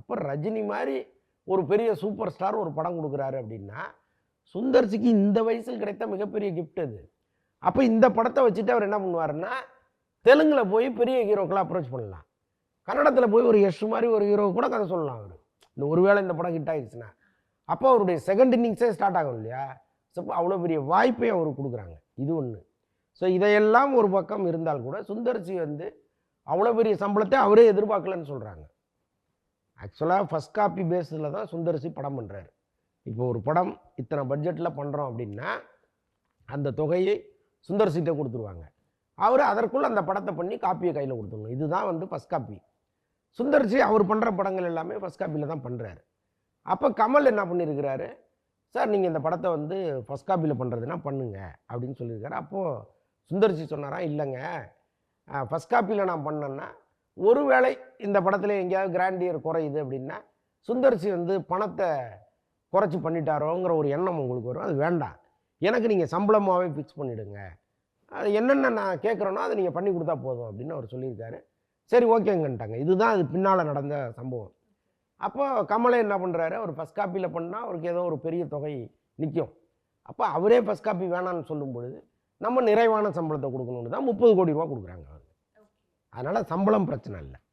அப்போ ரஜினி மாதிரி ஒரு பெரிய சூப்பர் ஸ்டார் ஒரு படம் கொடுக்குறாரு அப்படின்னா சுந்தர்சிக்கு இந்த வயசில் கிடைத்த மிகப்பெரிய கிஃப்ட் அது. அப்போ இந்த படத்தை வச்சுட்டு அவர் என்ன பண்ணுவாருன்னா தெலுங்கில் போய் பெரிய ஹீரோக்கெல்லாம் அப்ரோச் பண்ணலாம், கன்னடத்தில் போய் ஒரு யஷ் மாதிரி ஒரு ஹீரோ கூட கதை சொல்லலாம் அவர். இந்த ஒருவேளை இந்த படம் ஹிட் ஆகிடுச்சுன்னா அப்போ அவருடைய செகண்ட் இன்னிங்ஸே ஸ்டார்ட் ஆகும் இல்லையா. ஸோ அவ்வளோ பெரிய வாய்ப்பை அவருக்கு கொடுக்குறாங்க. இது ஒன்று. ஸோ இதையெல்லாம் ஒரு பக்கம் இருந்தால் கூட சுந்தர்சி அவ்வளோ பெரிய சம்பளத்தை அவரே எதிர்பார்க்கலன்னு சொல்கிறாங்க. ஆக்சுவலாக ஃபஸ்ட் காப்பி பேஸில் தான் சுந்தர்சி படம் பண்ணுறாரு. இப்போ ஒரு படம் இத்தனை பட்ஜெட்டில் பண்ணுறோம் அப்படின்னா அந்த தொகையை சுந்தர்சிகிட்ட கொடுத்துருவாங்க. அவர் அதற்குள்ளே அந்த படத்தை பண்ணி காப்பியை கையில் கொடுத்துருங்க. இதுதான் ஃபஸ்ட் காப்பி. சுந்தர்சி அவர் பண்ணுற படங்கள் எல்லாமே ஃபஸ்ட் காப்பியில் தான் பண்ணுறாரு. அப்போ கமல் என்ன பண்ணியிருக்கிறாரு, சார் நீங்கள் இந்த படத்தை ஃபஸ்ட் காப்பியில் பண்ணுறதுனா பண்ணுங்க அப்படின்னு சொல்லியிருக்காரு. அப்போது சுந்தர்சி சொன்னாராம், இல்லைங்க ஃபஸ்ட் காப்பியில் நான் பண்ணேன்னா ஒருவேளை இந்த படத்தில் எங்கேயாவது கிராண்டியர் குறையுது அப்படின்னா சுந்தர்சி பணத்தை குறைச்சி பண்ணிட்டாரோங்கிற ஒரு எண்ணம் உங்களுக்கு வரும். அது வேண்டாம், எனக்கு நீங்கள் சம்பளமாகவே ஃபிக்ஸ் பண்ணிவிடுங்க, அது என்னென்ன நான் கேட்குறேனோ அதை நீங்கள் பண்ணி கொடுத்தா போதும் அப்படின்னு அவர் சொல்லியிருக்காரு. சரி ஓகேங்கன்ட்டாங்க. இதுதான் அது பின்னால் நடந்த சம்பவம். அப்போ கமலே என்ன பண்ணுறாரு, அவர் ஃபஸ்ட் காப்பியில் பண்ணால் அவருக்கு ஏதோ ஒரு பெரிய தொகை நிற்கும். அப்போ அவரே ஃபஸ்ட் காப்பி வேணான்னு சொல்லும் பொழுது நம்ம நிறைவான சம்பளத்தை கொடுக்கணுன்னு தான் 30 கோடி ரூபா கொடுக்குறாங்க அவருக்கு. அதனால் சம்பளம் பிரச்சனை இல்லை.